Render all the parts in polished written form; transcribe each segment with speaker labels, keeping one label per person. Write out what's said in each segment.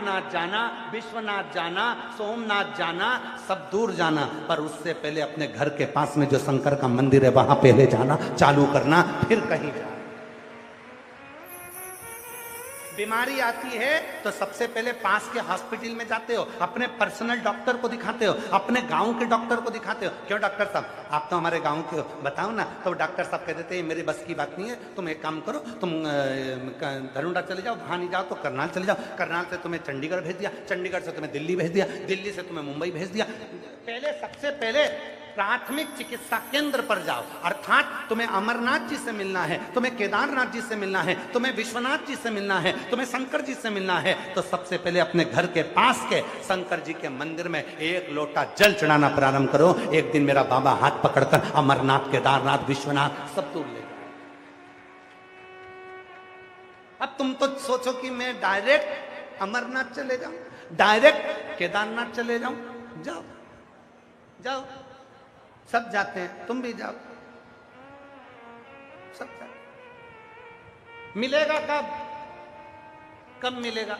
Speaker 1: केदारनाथ जाना, विश्वनाथ जाना, सोमनाथ जाना, सब दूर जाना, पर उससे पहले अपने घर के पास में जो शंकर का मंदिर है वहां पहले जाना, चालू करना, फिर कहीं जाना। बीमारी आती है तो सबसे पहले पास के हॉस्पिटल में जाते हो, अपने पर्सनल डॉक्टर को दिखाते हो, अपने गांव के डॉक्टर को दिखाते हो। क्यों डॉक्टर साहब, आप तो हमारे गांव के हो, बताओ ना। तो डॉक्टर साहब कह देते हैं मेरी बस की बात नहीं है, तुम एक काम करो, तुम धनुंडा चले जाओ, वहां नहीं जाओ तो करनाल चले जाओ, करनाल से तुम्हें चंडीगढ़ भेज दिया, चंडीगढ़ से तुम्हें दिल्ली भेज दिया, दिल्ली से तुम्हें मुंबई भेज दिया। पहले सबसे पहले प्राथमिक चिकित्सा केंद्र पर जाओ, अर्थात तुम्हें अमरनाथ जी से मिलना है, तुम्हें केदारनाथ जी से मिलना है, तुम्हें विश्वनाथ जी से मिलना है, तुम्हें शंकर जी से मिलना है, तो सबसे पहले अपने घर के पास के शंकर जी के मंदिर में एक लोटा जल चढ़ाना प्रारंभ करो। एक दिन मेरा बाबा हाथ पकड़कर अमरनाथ, केदारनाथ, विश्वनाथ सब दूर ले जाए। अब तुम तो सोचो कि मैं डायरेक्ट अमरनाथ चले जाऊं, डायरेक्ट केदारनाथ चले जाऊं। जाओ जाओ, सब जाते हैं, तुम भी जाओ, सब जाते। मिलेगा कब, कब मिलेगा?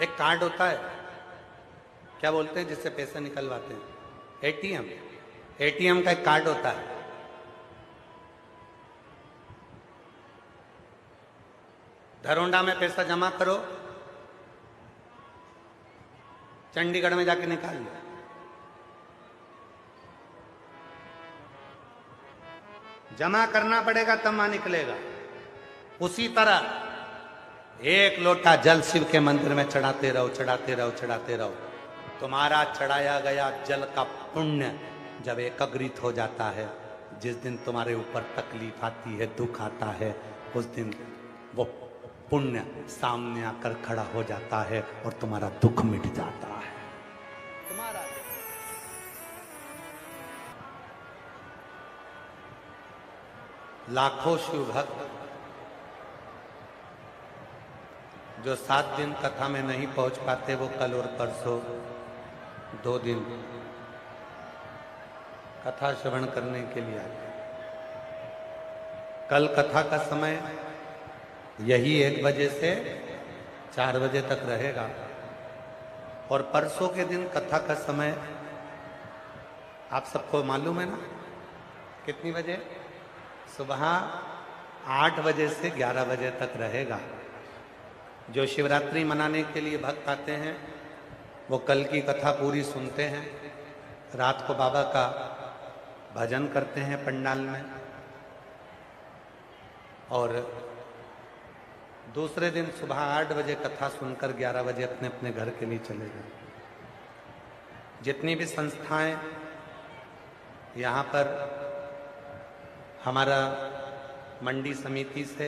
Speaker 1: एक कार्ड होता है, क्या बोलते हैं, जिससे पैसे निकलवाते हैं, एटीएम। एटीएम का एक कार्ड होता है। धरोंडा में पैसा जमा करो, चंडीगढ़ में जाके निकाल लो। जमा करना पड़ेगा तब वहां निकलेगा। उसी तरह एक लोटा जल शिव के मंदिर में चढ़ाते रहो, चढ़ाते रहो, चढ़ाते रहो। तुम्हारा चढ़ाया गया जल का पुण्य जब एकत्रित हो जाता है, जिस दिन तुम्हारे ऊपर तकलीफ आती है, दुख आता है, उस दिन वो पुण्य सामने आकर खड़ा हो जाता है और तुम्हारा दुख मिट जाता है। तुम्हारा लाखों शिव भक्त जो 7 दिन कथा में नहीं पहुंच पाते, वो कल और परसों 2 दिन कथा श्रवण करने के लिए आते। कल कथा का समय यही 1 बजे से 4 बजे तक रहेगा, और परसों के दिन कथा का समय आप सबको मालूम है ना, कितनी बजे? सुबह 8 बजे से 11 बजे तक रहेगा। जो शिवरात्रि मनाने के लिए भक्त आते हैं वो कल की कथा पूरी सुनते हैं, रात को बाबा का भजन करते हैं पंडाल में, और दूसरे दिन सुबह 8 बजे कथा सुनकर 11 बजे अपने अपने घर के लिए चले गए। जितनी भी संस्थाएं यहाँ पर, हमारा मंडी समिति से,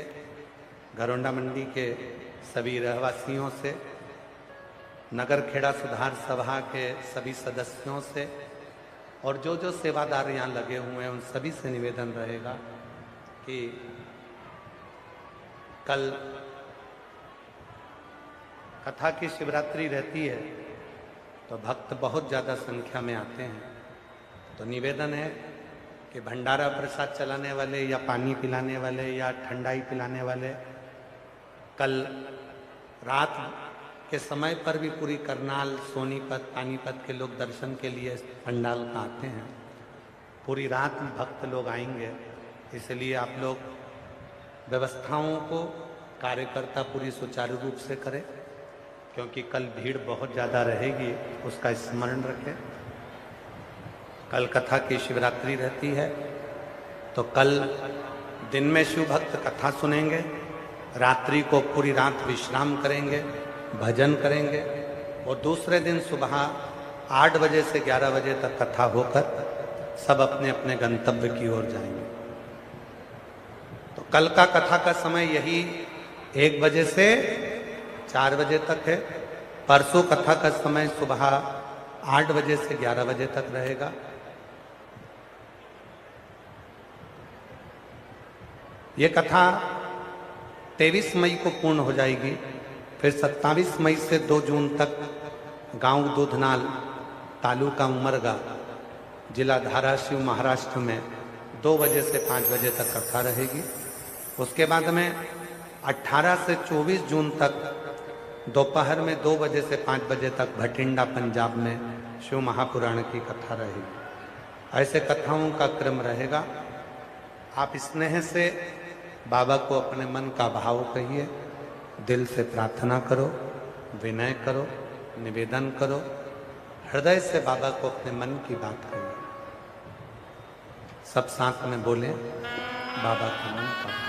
Speaker 1: घरोंडा मंडी के सभी रहवासियों से, नगर खेड़ा सुधार सभा के सभी सदस्यों से, और जो जो सेवादार यहाँ लगे हुए हैं उन सभी से निवेदन रहेगा कि कल कथा की शिवरात्रि रहती है तो भक्त बहुत ज़्यादा संख्या में आते हैं। तो निवेदन है कि भंडारा प्रसाद चलाने वाले या पानी पिलाने वाले या ठंडाई पिलाने वाले कल रात के समय पर भी पूरी करनाल, सोनीपत, पानीपत के लोग दर्शन के लिए पंडाल का आते हैं। पूरी रात भक्त लोग आएंगे, इसलिए आप लोग व्यवस्थाओं को कार्यकर्ता पूरी सुचारू रूप से करें, क्योंकि कल भीड़ बहुत ज़्यादा रहेगी, उसका स्मरण रखें। कल कथा की शिवरात्रि रहती है, तो कल दिन में शिव भक्त कथा सुनेंगे, रात्रि को पूरी रात विश्राम करेंगे, भजन करेंगे, और दूसरे दिन सुबह 8 बजे से 11 बजे तक कथा होकर सब अपने अपने गंतव्य की ओर जाएंगे। तो कल का कथा का समय यही 1 बजे से 4 बजे तक है। परसों कथा का समय सुबह 8 बजे से 11 बजे तक रहेगा। ये कथा 23 मई को पूर्ण हो जाएगी, फिर 27 मई से 2 जून तक गांव दूधनाल, तालुका उमरगा, जिला धाराशिव, महाराष्ट्र में 2 बजे से 5 बजे तक कथा रहेगी। उसके बाद में 18 से 24 जून तक दोपहर में 2 बजे से 5 बजे तक भटिंडा, पंजाब में शिव महापुराण की कथा रहेगी। ऐसे कथाओं का क्रम रहेगा। आप स्नेह से बाबा को अपने मन का भाव कहिए, दिल से प्रार्थना करो, विनय करो, निवेदन करो, हृदय से बाबा को अपने मन की बात कहिए। सब साथ में बोले, बाबा के मन का भाव।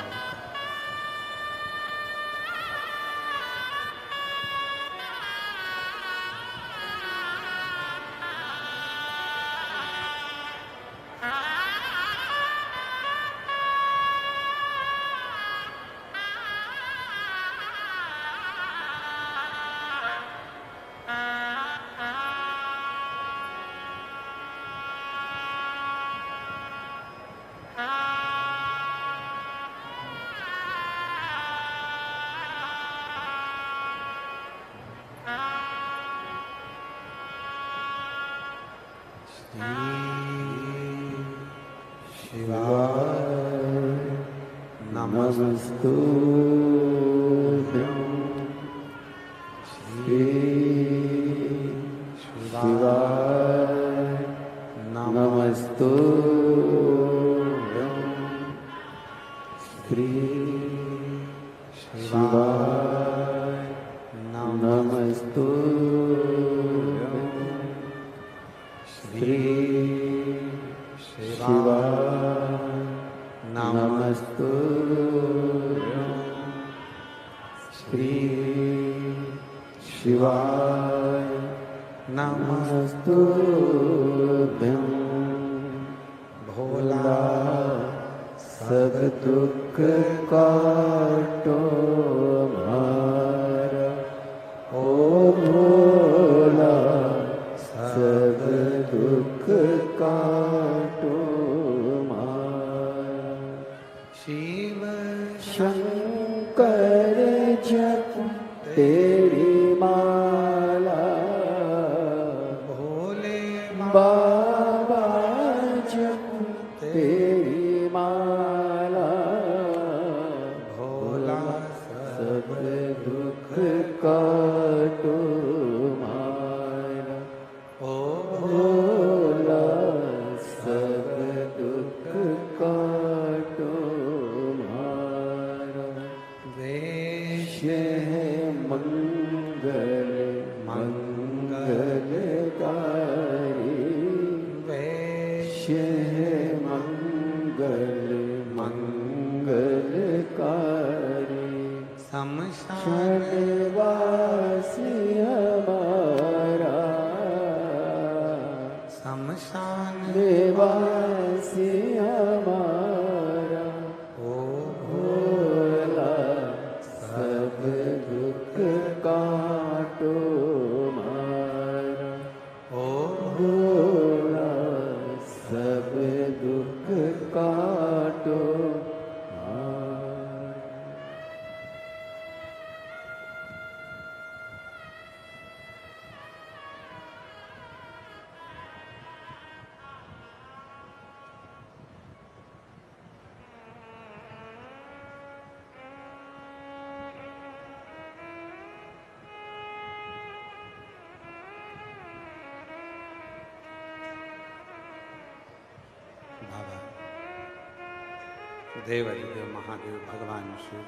Speaker 1: देव अधिदेव महादेव भगवान शिव,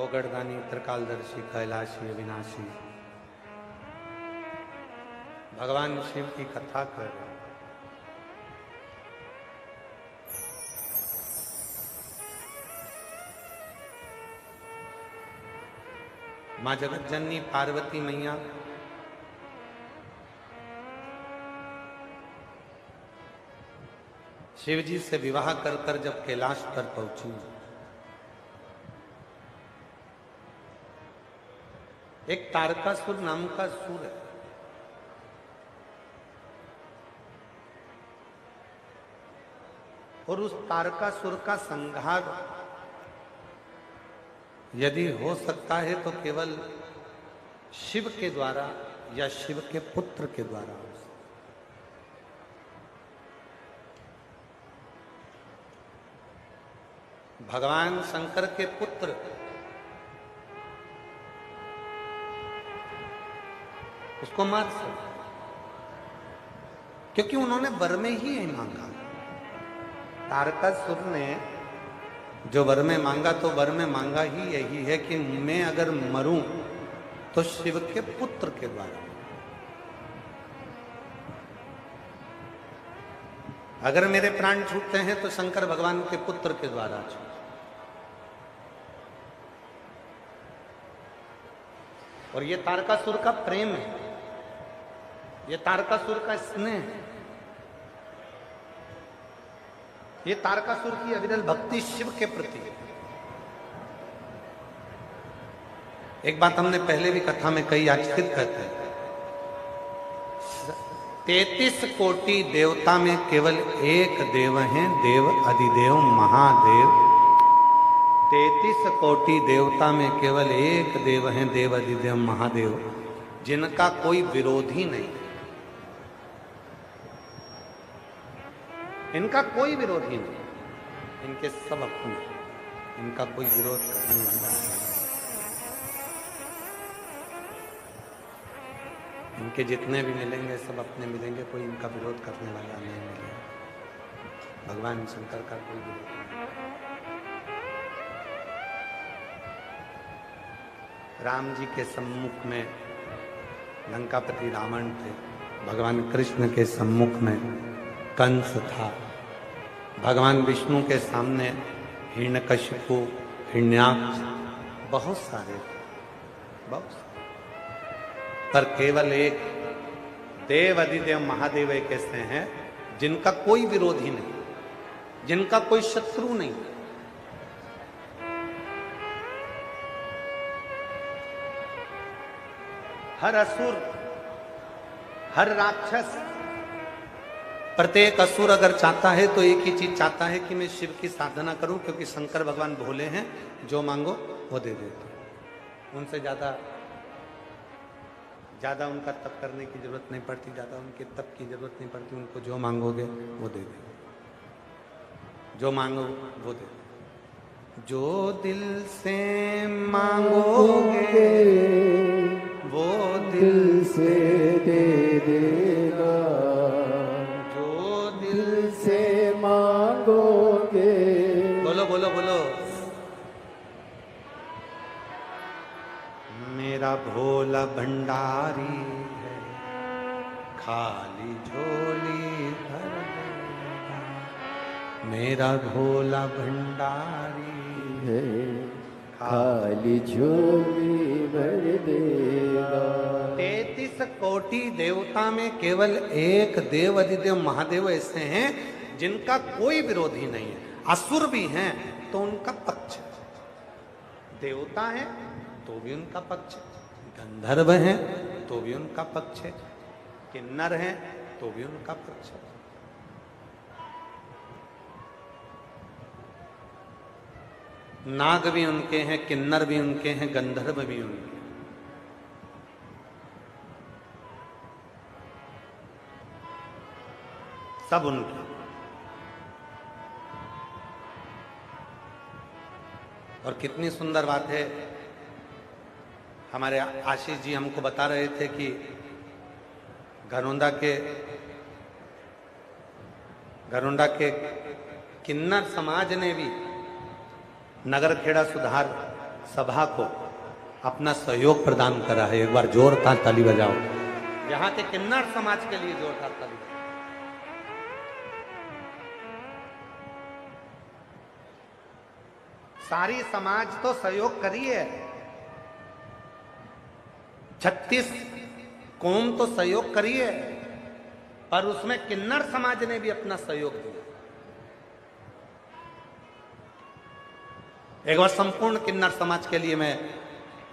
Speaker 1: ओगड़दानी, त्रिकालदर्शी, कैलाशी, अविनाशी भगवान शिव की कथा कर रहे हैं। माँ जगत जननी पार्वती मैया शिव जी से विवाह कर कर जब कैलाश पर पहुंची, एक तारकासुर नाम का सुर है, और उस तारकासुर का संहार यदि हो सकता है तो केवल शिव के द्वारा या शिव के पुत्र के द्वारा हो सकता। भगवान शंकर के पुत्र उसको मार सकते क्योंकि उन्होंने वर में ही यही मांगा। तारकासुर ने जो वर में मांगा तो वर में मांगा ही यही है कि मैं अगर मरूं तो शिव के पुत्र के द्वारा, अगर मेरे प्राण छूटते हैं तो शंकर भगवान के पुत्र के द्वारा छूटे। और ये तारकासुर का प्रेम है, ये तारकासुर का स्नेह है, ये तारकासुर की अविरल भक्ति शिव के प्रति है। एक बात हमने पहले भी कथा में कही, आज फिर कहते हैं, 33 कोटि देवता में केवल एक देव हैं, देव अधिदेव महादेव। 33 कोटि देवता में केवल एक देव हैं, देव अधिदेव महादेव, जिनका कोई विरोधी नहीं, इनका कोई विरोधी नहीं, इनके सब अपने, इनका कोई विरोध करने वाला नहीं। इनके जितने भी मिलेंगे सब अपने मिलेंगे, कोई इनका विरोध करने वाला नहीं मिलेगा। भगवान शंकर का कोई विरोध नहीं। राम जी के सम्मुख में लंकापति रावण थे, भगवान कृष्ण के सम्मुख में कंस था, भगवान विष्णु के सामने हिरण्यकशिपु, हिरण्याक्ष, बहुत सारे थे, बहुत सारे। पर केवल एक देव अधिदेव महादेव एक ऐसे हैं जिनका कोई विरोधी नहीं, जिनका कोई शत्रु नहीं। हर असुर, हर राक्षस, प्रत्येक असुर अगर चाहता है तो एक ही चीज चाहता है कि मैं शिव की साधना करूं, क्योंकि शंकर भगवान भोले हैं, जो मांगो वो दे देते। उनसे ज्यादा उनका तप करने की जरूरत नहीं पड़ती, ज्यादा उनके तप की जरूरत नहीं पड़ती। उनको जो मांगोगे वो दे देंगे, जो मांगो वो दे देंगे। जो दिल से मांगोगे वो दिल से दे देगा, जो दिल से मांगोगे। बोलो बोलो बोलो। मेरा भोला भंडारी है, खाली झोली भर देगा। मेरा भोला भंडारी है, खाली झोली भर देगा। 33 कोटि देवता में केवल एक देव अधिदेव महादेव ऐसे हैं जिनका कोई विरोधी नहीं है। असुर भी हैं तो उनका पक्ष, देवता है तो भी उनका पक्ष, गंधर्व हैं तो भी उनका पक्ष है, किन्नर हैं तो भी उनका पक्ष है। नाग भी उनके हैं, किन्नर भी उनके हैं, गंधर्व भी उनके हैं। सब उनके। और कितनी सुंदर बात है, हमारे आशीष जी हमको बता रहे थे कि घरोंदा के किन्नर समाज ने भी नगर खेड़ा सुधार सभा को अपना सहयोग प्रदान करा है। एक बार जोरदार ताली बजाओ यहाँ के किन्नर समाज के लिए, जोरदार ताली। सारी समाज तो सहयोग करी है, 36 कौम तो सहयोग करी है, पर उसमें किन्नर समाज ने भी अपना सहयोग दिया। एक बार संपूर्ण किन्नर समाज के लिए मैं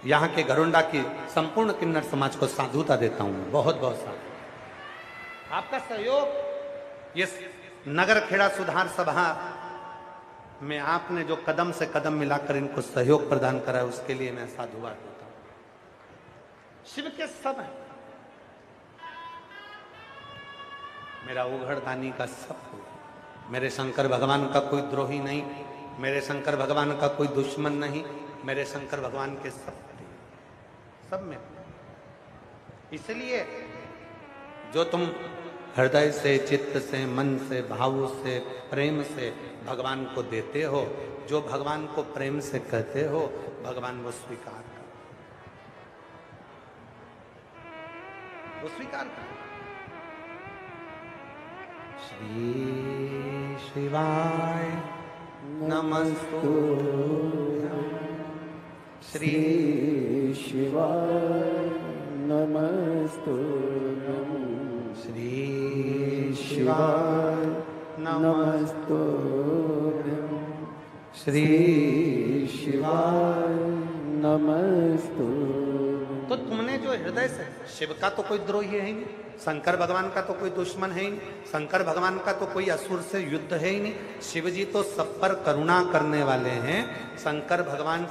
Speaker 1: यहाँ के घरोंडा की संपूर्ण किन्नर समाज को साधुता देता हूँ, बहुत बहुत साधु। आपका सहयोग, ये नगर खेड़ा सुधार सभा मैं आपने जो कदम से कदम मिलाकर इनको सहयोग प्रदान करा है उसके लिए मैं साधुवाद देता हूं। शिव के सब है, मेरा उघड़दानी का सब है। मेरे शंकर भगवान का कोई द्रोही नहीं, मेरे शंकर भगवान का कोई दुश्मन नहीं, मेरे शंकर भगवान के सब में। इसलिए जो तुम हृदय से, चित्त से, मन से, भाव से, प्रेम से भगवान को देते हो, जो भगवान को प्रेम से कहते हो, भगवान वो स्वीकार कर, वो स्वीकार कर। श्री शिवाय नमस्तुभ्यं, श्री
Speaker 2: शिवाय नमस्तुभ्यं,
Speaker 1: श्री
Speaker 2: शिवाय नमस्तुभ्यं,
Speaker 1: श्री
Speaker 2: शिवाय नमस्तुभ्यं।
Speaker 1: तो तुमने जो हृदय से, शिव का तो कोई द्रोही है ही नहीं, शंकर भगवान का तो कोई दुश्मन है ही नहीं, शंकर भगवान का तो कोई असुर से युद्ध है ही नहीं। शिव जी तो सब पर करुणा करने वाले हैं, शंकर भगवान